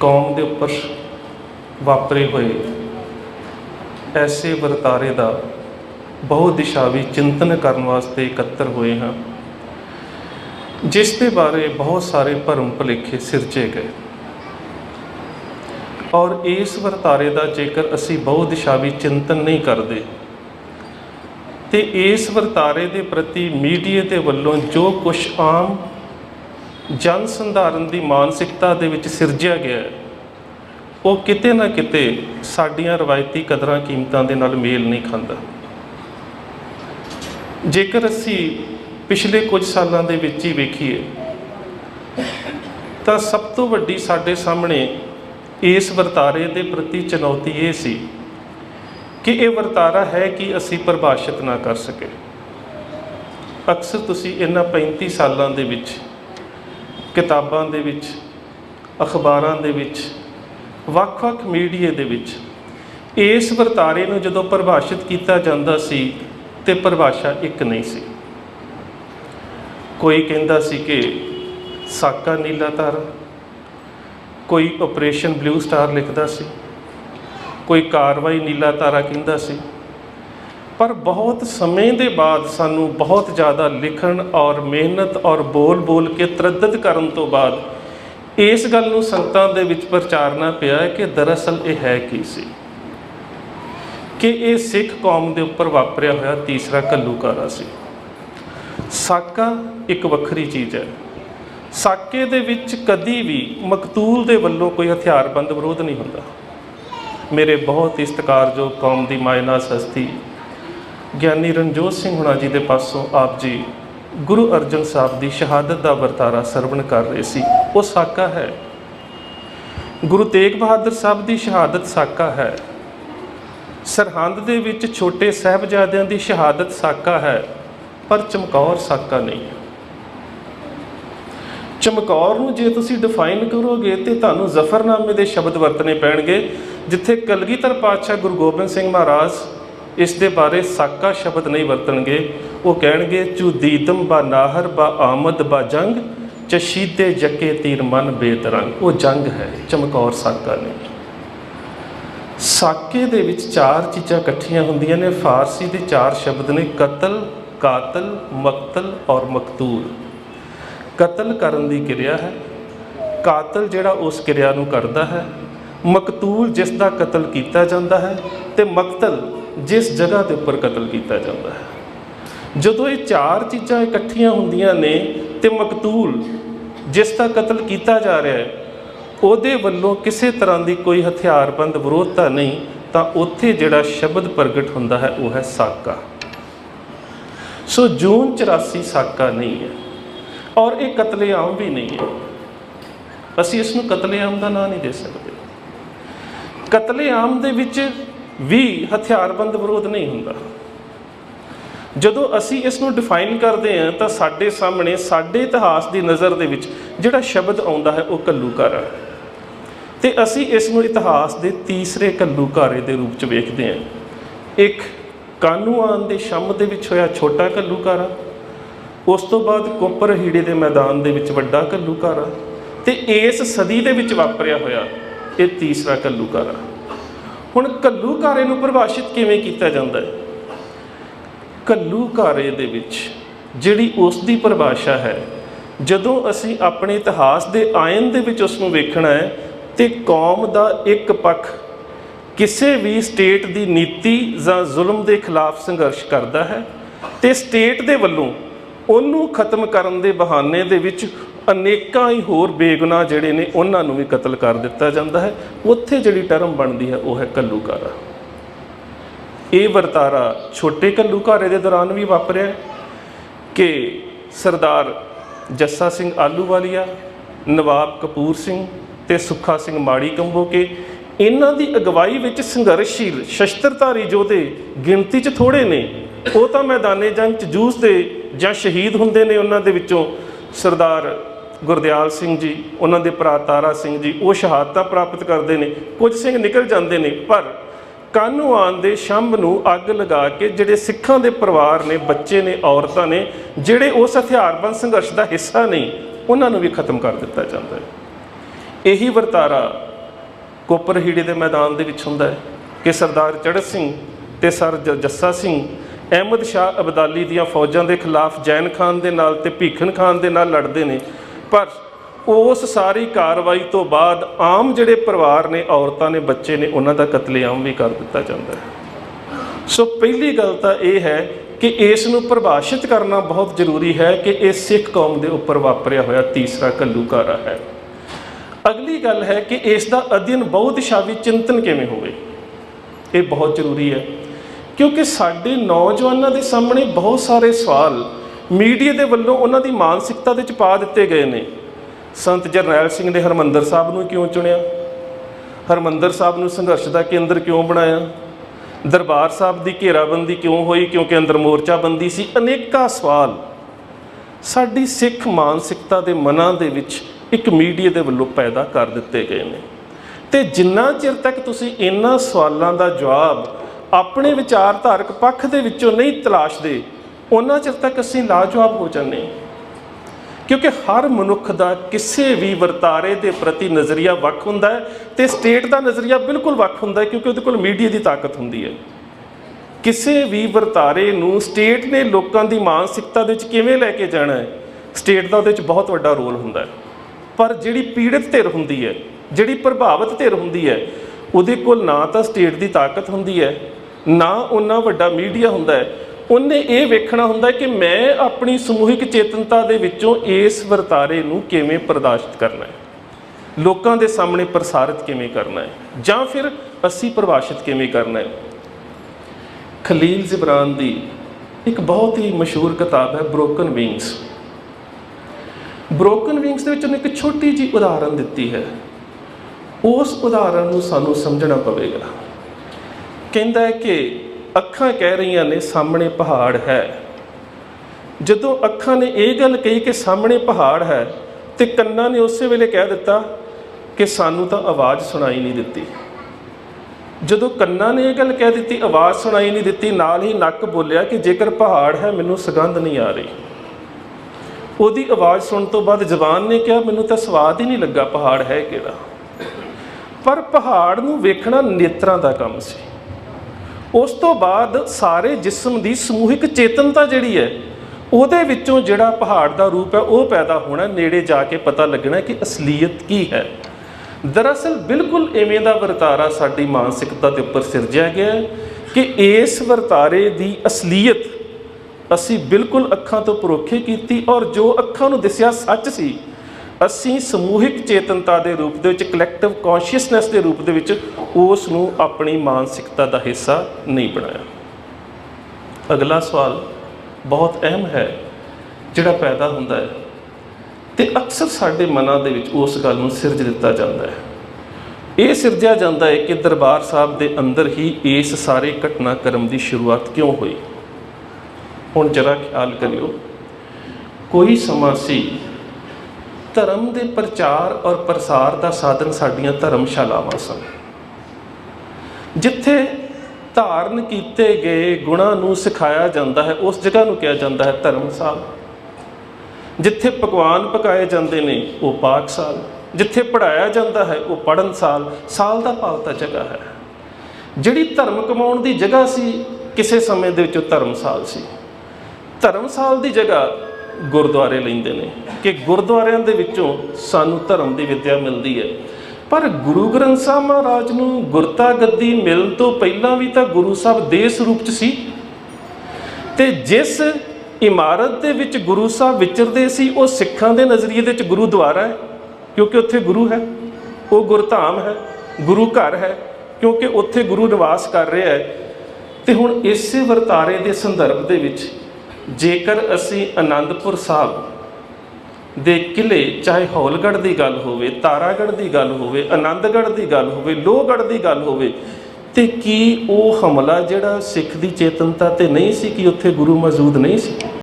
कौम के उपर वापरे हुए ऐसे वरतारे का बहुदिशावी चिंतन करने वास्ते एकत्र हुए हैं, जिसके बारे बहुत सारे भरम भुलेखे सिरजे गए। और इस वरतारे का जेकर असी बहुदिशावी चिंतन नहीं करते तो इस वरतारे के प्रति मीडिया के वलों जो कुछ आम जन संधारण की मानसिकता दे विच सिरजिया गया है, वो किते ना किते साडियां रवायती कदरां कीमतां दे नाल मेल नहीं खाता। जेकर असी पिछले कुछ सालों के विच ही वेखीए तो सब तो वड्डी साडे सामने इस वरतारे के प्रति चुनौती ये सी कि ये वरतारा है कि असी परिभाषित ना कर सके। अक्सर तुसी इन्हां 35 सालों के विच किताबां दे विच, अखबारां दे विच, ਵੱਖ-ਵੱਖ मीडिया दे विच इस वरतारे नूं जदों परिभाषित किया जाता सी ते परिभाषा एक नहीं सी। कोई कहता सी कि साका नीला तारा, कोई ऑपरेशन ब्लू स्टार लिखता सी, कोई कार्रवाई नीला तारा कहता सी। पर बहुत समय के बाद सानू बहुत ज़्यादा लिखण और मेहनत और बोल बोल के तरद्दत करन तो बाद इस गल नूं संगतां दे विच प्रचारना पिया कि दरअसल ये है की सी कि ये सिख कौम के उपर वापरिया होया तीसरा घल्लूकारा सी। साका एक वक्री चीज़ है। साके दे विच कदी भी मकतूल दे वल्लों कोई हथियारबंद विरोध नहीं हुंदा। मेरे बहुत ही सत्कारयोग कौम की मायनास हस्ती ਗਿਆਨੀ ਰਣਜੋਤ ਸਿੰਘ ਹੁਣਾ जी के पासों आप जी गुरु अर्जन साहब की शहादत का वरतारा सरवण कर रहे सी, वो साका है। गुरु तेग बहादुर साहब की शहादत साका है। सरहंद दे विच छोटे साहबजादियां की शहादत साका है, पर चमकौर साका नहीं है। चमकौर नूं जे तुसीं डिफाइन करोगे तो तुहानूं जफरनामे के शब्द वरतने पैणगे, जिथे कलगीधर पातशाह गुरु गोबिंद सिंह महाराज इस दे बारे साका शब्द नहीं वरतणगे। वो कहणगे चू दीदम बा नाहर बा आमद बा जंग चशीदे जके तीर मन बेतरंग। वो जंग है, चमकौर साका नहीं। साके दे विच चार चीज़ां इकट्ठियां हुंदियां ने। फारसी के चार शब्द ने, कतल, कातल, मकतल और मकतूल। कतल करन दी किरिया है, कातल जिहड़ा उस किरिया नूं करदा है, मकतूल जिस दा कतल किया जाता है, ते मकतल जिस जगह के उपर कतल किया जाता है। जदों ये चार चीज़ां इकट्ठियां हुंदियां ने ते मकतूल जिसका कतल किया जा रहा है उहदे वल्लों किसी तरह की कोई हथियारबंद विरोधता नहीं, तो उत्थे जिहड़ा शब्द प्रगट हुंदा है वह है साका। सो जून 84 साका नहीं है और ये कतलेआम भी नहीं है। असीं इसनूं कतलेआम का नाम नहीं दे सकते। कतलेआम दे विच भी हथियारबंद विरोध नहीं हुंदा। जदों असी इसनूं डिफाइन करते हैं तो साडे सामने साडे इतिहास की नज़र दे विच जिहड़ा शब्द आउंदा है वह घल्लूकारा है, ते असी इसनूं इतिहास के तीसरे घल्लूकारे के रूप च वेखदे हैं। एक कानूआन के शम दे विच होया छोटा घल्लूकारा, उस तो बाद कोपर हीड़े के मैदान के विच वड्डा घल्लूकारा, ते इस सदी दे विच वापरिया होया ये तीसरा घल्लूकारा। हुण घल्लूकारे नूं परिभाषित किवें कीता जांदा है? घल्लूकारे दे विच जिहड़ी उस दी परिभाषा है, जदों असीं अपने इतिहास के आयन दे विच उसनूं वेखना है तो कौम का एक पक्ष किसी भी स्टेट की नीति जां जुल्म के खिलाफ संघर्ष करता है, तो स्टेट के वल्लों उन्होंने खत्म करने के बहाने दे विच अनेकां ही होर बेगुनाह जिहड़े ने उन्हां नूं भी कतल कर दिता जाता है। उत्थे जिहड़ी टर्म बनती है वह है घल्लूकारा। ये वरतारा छोटे घल्लूकारे के दौरान भी वापरिया कि सरदार जस्सा सिंह आलूवालिया, नवाब कपूर सिंह ते सुखा सिंह माड़ी कंबोके, इन्हां दी अगवाई विच संघर्षशील शस्त्रधारी योधे गिणती च थोड़े ने। वो तो मैदाने जंग च जूझते जां शहीद हुंदे ने। उन्हां दे विचों सरदार गुरदयाल सिंह जी, उन्होंने भरा तारा सिंह जी, वो शहादतां प्राप्त करते हैं। कुछ सिंह निकल जाते हैं, पर कानूआन के शंभ नूं अग लगा के जिहड़े सिखां दे परिवार ने, बच्चे ने, औरतां ने, जिहड़े उस हथियारबंद संघर्ष का हिस्सा नहीं, उन्होंने भी खत्म कर दिता जाता है। ਇਹੀ ਵਰਤਾਰਾ ਕੋਪਰਹੀੜੇ ਦੇ ਮੈਦਾਨ ਦੇ ਵਿੱਚ ਹੁੰਦਾ ਹੈ ਕਿ ਸਰਦਾਰ ਚੜ੍ਹਤ ਸਿੰਘ ਤੇ ਸਰ ਜੱਸਾ ਸਿੰਘ ਅਹਿਮਦ ਸ਼ਾਹ ਅਬਦਾਲੀ ਦੀਆਂ ਫੌਜਾਂ ਦੇ ਖਿਲਾਫ ਜੈਨ ਖਾਨ ਦੇ ਨਾਲ ਤੇ ਭੀਖਨ ਖਾਨ ਦੇ ਨਾਲ ਲੜਦੇ ਨੇ। ਪਰ ਉਸ ਸਾਰੀ ਕਾਰਵਾਈ ਤੋਂ ਬਾਅਦ ਆਮ ਜਿਹੜੇ ਪਰਿਵਾਰ ਨੇ, ਔਰਤਾਂ ਨੇ, ਬੱਚੇ ਨੇ, ਉਹਨਾਂ ਦਾ ਕਤਲੇਆਮ ਵੀ ਕਰ ਦਿੱਤਾ ਜਾਂਦਾ ਹੈ। ਸੋ ਪਹਿਲੀ ਗੱਲ ਤਾਂ ਇਹ ਹੈ ਕਿ ਇਸ ਨੂੰ ਪਰਿਭਾਸ਼ਿਤ ਕਰਨਾ ਬਹੁਤ ਜ਼ਰੂਰੀ ਹੈ ਕਿ ਇਹ ਸਿੱਖ ਕੌਮ ਦੇ ਉੱਪਰ ਵਾਪਰਿਆ ਹੋਇਆ ਤੀਸਰਾ ਘੱਲੂਘਾਰਾ ਹੈ। ਅਗਲੀ ਗੱਲ ਹੈ ਕਿ ਇਸ ਦਾ ਅਧਿਐਨ ਬਹੁਦਿਸ਼ਾਵੀ ਚਿੰਤਨ ਕਿਵੇਂ ਹੋਵੇ। ਇਹ ਬਹੁਤ ਜ਼ਰੂਰੀ ਹੈ ਕਿਉਂਕਿ ਸਾਡੇ ਨੌਜਵਾਨਾਂ ਦੇ ਸਾਹਮਣੇ ਬਹੁਤ ਸਾਰੇ ਸਵਾਲ ਮੀਡੀਆ ਦੇ ਵੱਲੋਂ ਉਹਨਾਂ ਦੀ ਮਾਨਸਿਕਤਾ ਦੇ ਵਿੱਚ ਪਾ ਦਿੱਤੇ ਗਏ ਨੇ। ਸੰਤ ਜਰਨੈਲ ਸਿੰਘ ਨੇ ਹਰਿਮੰਦਰ ਸਾਹਿਬ ਨੂੰ ਕਿਉਂ ਚੁਣਿਆ? ਹਰਿਮੰਦਰ ਸਾਹਿਬ ਨੂੰ ਸੰਘਰਸ਼ ਦਾ ਕੇਂਦਰ ਕਿਉਂ ਬਣਾਇਆ? ਦਰਬਾਰ ਸਾਹਿਬ ਦੀ ਘੇਰਾਬੰਦੀ ਕਿਉਂ ਹੋਈ? ਕਿਉਂਕਿ ਅੰਦਰ ਮੋਰਚਾਬੰਦੀ ਸੀ। ਅਨੇਕਾਂ ਸਵਾਲ ਸਾਡੀ ਸਿੱਖ ਮਾਨਸਿਕਤਾ ਦੇ ਮਨਾਂ ਦੇ ਵਿੱਚ ਇੱਕ ਮੀਡੀਆ ਦੇ ਵੱਲੋਂ ਪੈਦਾ ਕਰ ਦਿੱਤੇ ਗਏ ਨੇ। ਅਤੇ ਜਿੰਨਾ ਚਿਰ ਤੱਕ ਤੁਸੀਂ ਇਹਨਾਂ ਸਵਾਲਾਂ ਦਾ ਜਵਾਬ ਆਪਣੇ ਵਿਚਾਰਧਾਰਕ ਪੱਖ ਦੇ ਵਿੱਚੋਂ ਨਹੀਂ ਤਲਾਸ਼ਦੇ, ਉਹਨਾਂ ਚਿਰ ਤੱਕ ਅਸੀਂ ਲਾਜਵਾਬ ਹੋ ਜਾਂਦੇ ਹਾਂ। ਕਿਉਂਕਿ ਹਰ ਮਨੁੱਖ ਦਾ ਕਿਸੇ ਵੀ ਵਰਤਾਰੇ ਦੇ ਪ੍ਰਤੀ ਨਜ਼ਰੀਆ ਵੱਖ ਹੁੰਦਾ ਹੈ ਅਤੇ ਸਟੇਟ ਦਾ ਨਜ਼ਰੀਆ ਬਿਲਕੁਲ ਵੱਖ ਹੁੰਦਾ ਹੈ ਕਿਉਂਕਿ ਉਹਦੇ ਕੋਲ ਮੀਡੀਆ ਦੀ ਤਾਕਤ ਹੁੰਦੀ ਹੈ। ਕਿਸੇ ਵੀ ਵਰਤਾਰੇ ਨੂੰ ਸਟੇਟ ਨੇ ਲੋਕਾਂ ਦੀ ਮਾਨਸਿਕਤਾ ਦੇ ਵਿੱਚ ਕਿਵੇਂ ਲੈ ਕੇ ਜਾਣਾ ਹੈ, ਸਟੇਟ ਦਾ ਉਹਦੇ ਵਿੱਚ ਬਹੁਤ ਵੱਡਾ ਰੋਲ ਹੁੰਦਾ ਹੈ। ਪਰ ਜਿਹੜੀ ਪੀੜਤ ਧਿਰ ਹੁੰਦੀ ਹੈ, ਜਿਹੜੀ ਪ੍ਰਭਾਵਿਤ ਧਿਰ ਹੁੰਦੀ ਹੈ, ਉਹਦੇ ਕੋਲ ਨਾ ਤਾਂ ਸਟੇਟ ਦੀ ਤਾਕਤ ਹੁੰਦੀ ਹੈ, ਨਾ ਉਹਨਾਂ ਵੱਡਾ ਮੀਡੀਆ ਹੁੰਦਾ ਹੈ। ਉਹਨੇ ਇਹ ਵੇਖਣਾ ਹੁੰਦਾ ਕਿ ਮੈਂ ਆਪਣੀ ਸਮੂਹਿਕ ਚੇਤਨਤਾ ਦੇ ਵਿੱਚੋਂ ਇਸ ਵਰਤਾਰੇ ਨੂੰ ਕਿਵੇਂ ਪ੍ਰਦਰਸ਼ਿਤ ਕਰਨਾ ਹੈ, ਲੋਕਾਂ ਦੇ ਸਾਹਮਣੇ ਪ੍ਰਸਾਰਿਤ ਕਿਵੇਂ ਕਰਨਾ ਹੈ, ਜਾਂ ਫਿਰ ਅਸੀਂ ਪਰਿਭਾਸ਼ਿਤ ਕਿਵੇਂ ਕਰਨਾ ਹੈ। ਖਲੀਲ ਜਿਬਰਾਨ ਦੀ ਇੱਕ ਬਹੁਤ ਹੀ ਮਸ਼ਹੂਰ ਕਿਤਾਬ ਹੈ ਬ੍ਰੋਕਨ ਵਿੰਗਸ। ਬ੍ਰੋਕਨ ਵਿੰਗਸ ਦੇ ਵਿੱਚ ਉਹਨੇ ਇੱਕ ਛੋਟੀ ਜਿਹੀ ਉਦਾਹਰਨ ਦਿੱਤੀ ਹੈ। ਉਸ ਉਦਾਹਰਨ ਨੂੰ ਸਾਨੂੰ ਸਮਝਣਾ ਪਵੇਗਾ। ਕਹਿੰਦਾ ਹੈ ਕਿ ਅੱਖਾਂ ਕਹਿ ਰਹੀਆਂ ਨੇ ਸਾਹਮਣੇ ਪਹਾੜ ਹੈ। ਜਦੋਂ ਅੱਖਾਂ ਨੇ ਇਹ ਗੱਲ ਕਹੀ ਕਿ ਸਾਹਮਣੇ ਪਹਾੜ ਹੈ ਤੇ ਕੰਨਾਂ ਨੇ ਉਸੇ ਵੇਲੇ ਕਹਿ ਦਿੱਤਾ ਕਿ ਸਾਨੂੰ ਤਾਂ ਆਵਾਜ਼ ਸੁਣਾਈ ਨਹੀਂ ਦਿੱਤੀ। ਜਦੋਂ ਕੰਨਾਂ ਨੇ ਇਹ ਗੱਲ ਕਹਿ ਦਿੱਤੀ, ਆਵਾਜ਼ ਸੁਣਾਈ ਨਹੀਂ ਦਿੱਤੀ, ਨਾਲ ਹੀ ਨੱਕ ਬੋਲਿਆ ਕਿ ਜੇਕਰ ਪਹਾੜ ਹੈ ਮੈਨੂੰ ਸੁਗੰਧ ਨਹੀਂ ਆ ਰਹੀ। ਉਹਦੀ ਆਵਾਜ਼ ਸੁਣਨ ਤੋਂ ਬਾਅਦ ਜ਼ਬਾਨ ਨੇ ਕਿਹਾ ਮੈਨੂੰ ਤਾਂ ਸਵਾਦ ਹੀ ਨਹੀਂ ਲੱਗਾ ਪਹਾੜ ਹੈ ਕਿਹੜਾ। ਪਰ ਪਹਾੜ ਨੂੰ ਵੇਖਣਾ ਨੇਤਰਾਂ ਦਾ ਕੰਮ ਸੀ। ਉਸ ਤੋਂ ਬਾਅਦ ਸਾਰੇ ਜਿਸਮ ਦੀ ਸਮੂਹਿਕ ਚੇਤਨਤਾ ਜਿਹੜੀ ਹੈ, ਉਹਦੇ ਵਿੱਚੋਂ ਜਿਹੜਾ ਪਹਾੜ ਦਾ ਰੂਪ ਹੈ ਉਹ ਪੈਦਾ ਹੋਣਾ। ਨੇੜੇ ਜਾ ਕੇ ਪਤਾ ਲੱਗਣਾ ਕਿ ਅਸਲੀਅਤ ਕੀ ਹੈ। ਦਰਅਸਲ ਬਿਲਕੁਲ ਇਵੇਂ ਦਾ ਵਰਤਾਰਾ ਸਾਡੀ ਮਾਨਸਿਕਤਾ ਦੇ ਉੱਪਰ ਸਿਰਜਿਆ ਗਿਆ ਹੈ ਕਿ ਇਸ ਵਰਤਾਰੇ ਦੀ ਅਸਲੀਅਤ ਅਸੀਂ ਬਿਲਕੁਲ ਅੱਖਾਂ ਤੋਂ ਪਰੋਖੇ ਕੀਤੀ, ਔਰ ਜੋ ਅੱਖਾਂ ਨੂੰ ਦਿਸਿਆ ਸੱਚ ਸੀ, ਅਸੀਂ ਸਮੂਹਿਕ ਚੇਤਨਤਾ ਦੇ ਰੂਪ ਦੇ ਵਿੱਚ, ਕਲੈਕਟਿਵ ਕੌਨਸ਼ੀਅਸਨੈਸ ਦੇ ਰੂਪ ਦੇ ਵਿੱਚ ਉਸ ਨੂੰ ਆਪਣੀ ਮਾਨਸਿਕਤਾ ਦਾ ਹਿੱਸਾ ਨਹੀਂ ਬਣਾਇਆ। ਅਗਲਾ ਸਵਾਲ ਬਹੁਤ ਅਹਿਮ ਹੈ ਜਿਹੜਾ ਪੈਦਾ ਹੁੰਦਾ ਹੈ, ਅਤੇ ਅਕਸਰ ਸਾਡੇ ਮਨਾਂ ਦੇ ਵਿੱਚ ਉਸ ਗੱਲ ਨੂੰ ਸਿਰਜ ਦਿੱਤਾ ਜਾਂਦਾ ਹੈ। ਇਹ ਸਿਰਜਿਆ ਜਾਂਦਾ ਹੈ ਕਿ ਦਰਬਾਰ ਸਾਹਿਬ ਦੇ ਅੰਦਰ ਹੀ ਇਸ ਸਾਰੇ ਘਟਨਾਕ੍ਰਮ ਦੀ ਸ਼ੁਰੂਆਤ ਕਿਉਂ ਹੋਈ। ਹੁਣ ਜਰਾ ਖਿਆਲ ਕਰਿਓ, ਕੋਈ ਸਮਾਂ ਸੀ ਧਰਮ ਦੇ ਪ੍ਰਚਾਰ ਔਰ ਪ੍ਰਸਾਰ ਦਾ ਸਾਧਨ ਸਾਡੀਆਂ ਧਰਮਸ਼ਾਲਾਵਾਂ ਸਨ, ਜਿੱਥੇ ਧਾਰਨ ਕੀਤੇ ਗਏ ਗੁਣਾਂ ਨੂੰ ਸਿਖਾਇਆ ਜਾਂਦਾ ਹੈ। ਉਸ ਜਗ੍ਹਾ ਨੂੰ ਕਿਹਾ ਜਾਂਦਾ ਹੈ ਧਰਮਸਾਲ। ਜਿੱਥੇ ਪਕਵਾਨ ਪਕਾਏ ਜਾਂਦੇ ਨੇ ਉਹ ਪਾਕਸਾਲ। ਜਿੱਥੇ ਪੜ੍ਹਾਇਆ ਜਾਂਦਾ ਹੈ ਉਹ ਪੜ੍ਹਨਸਾਲ। ਸਾਲ ਦਾ ਭਾਵ ਤਾਂ ਜਗ੍ਹਾ ਹੈ। ਜਿਹੜੀ ਧਰਮ ਕਮਾਉਣ ਦੀ ਜਗ੍ਹਾ ਸੀ ਕਿਸੇ ਸਮੇਂ ਦੇ ਵਿੱਚ ਉਹ ਧਰਮਸਾਲ ਸੀ। ਧਰਮਸਾਲ ਦੀ ਜਗ੍ਹਾ ਗੁਰਦੁਆਰੇ ਲੈਂਦੇ ਨੇ ਕਿ ਗੁਰਦੁਆਰਿਆਂ ਦੇ ਵਿੱਚੋਂ ਸਾਨੂੰ ਧਰਮ ਦੀ ਵਿੱਦਿਆ ਮਿਲਦੀ ਹੈ। ਪਰ ਗੁਰੂ ਗ੍ਰੰਥ ਸਾਹਿਬ ਮਹਾਰਾਜ ਨੂੰ ਗੁਰਤਾ ਗੱਦੀ ਮਿਲਣ ਤੋਂ ਪਹਿਲਾਂ ਵੀ ਤਾਂ ਗੁਰੂ ਸਾਹਿਬ ਦੇਹ ਸਰੂਪ 'ਚ ਸੀ, ਅਤੇ ਜਿਸ ਇਮਾਰਤ ਦੇ ਵਿੱਚ ਗੁਰੂ ਸਾਹਿਬ ਵਿਚਰਦੇ ਸੀ ਉਹ ਸਿੱਖਾਂ ਦੇ ਨਜ਼ਰੀਏ ਦੇ ਵਿੱਚ ਗੁਰੂਦੁਆਰਾ ਹੈ ਕਿਉਂਕਿ ਉੱਥੇ ਗੁਰੂ ਹੈ, ਉਹ ਗੁਰਧਾਮ ਹੈ, ਗੁਰੂ ਘਰ ਹੈ ਕਿਉਂਕਿ ਉੱਥੇ ਗੁਰੂ ਨਿਵਾਸ ਕਰ ਰਿਹਾ ਹੈ। ਅਤੇ ਹੁਣ ਇਸੇ ਵਰਤਾਰੇ ਦੇ ਸੰਦਰਭ ਦੇ ਵਿੱਚ ਜੇਕਰ ਅਸੀਂ ਅਨੰਦਪੁਰ ਸਾਹਿਬ ਦੇ ਕਿਲ੍ਹੇ, ਚਾਹੇ ਹੌਲਗੜ੍ਹ ਦੀ ਗੱਲ ਹੋਵੇ, ਤਾਰਾਗੜ੍ਹ ਦੀ ਗੱਲ ਹੋਵੇ, ਆਨੰਦਗੜ੍ਹ ਦੀ ਗੱਲ ਹੋਵੇ, ਲੋਹਗੜ੍ਹ ਦੀ ਗੱਲ ਹੋਵੇ, ਅਤੇ ਕੀ ਉਹ ਹਮਲਾ ਜਿਹੜਾ ਸਿੱਖ ਦੀ ਚੇਤਨਤਾ 'ਤੇ ਨਹੀਂ ਸੀ ਕਿ ਉੱਥੇ ਗੁਰੂ ਮੌਜੂਦ ਨਹੀਂ ਸੀ?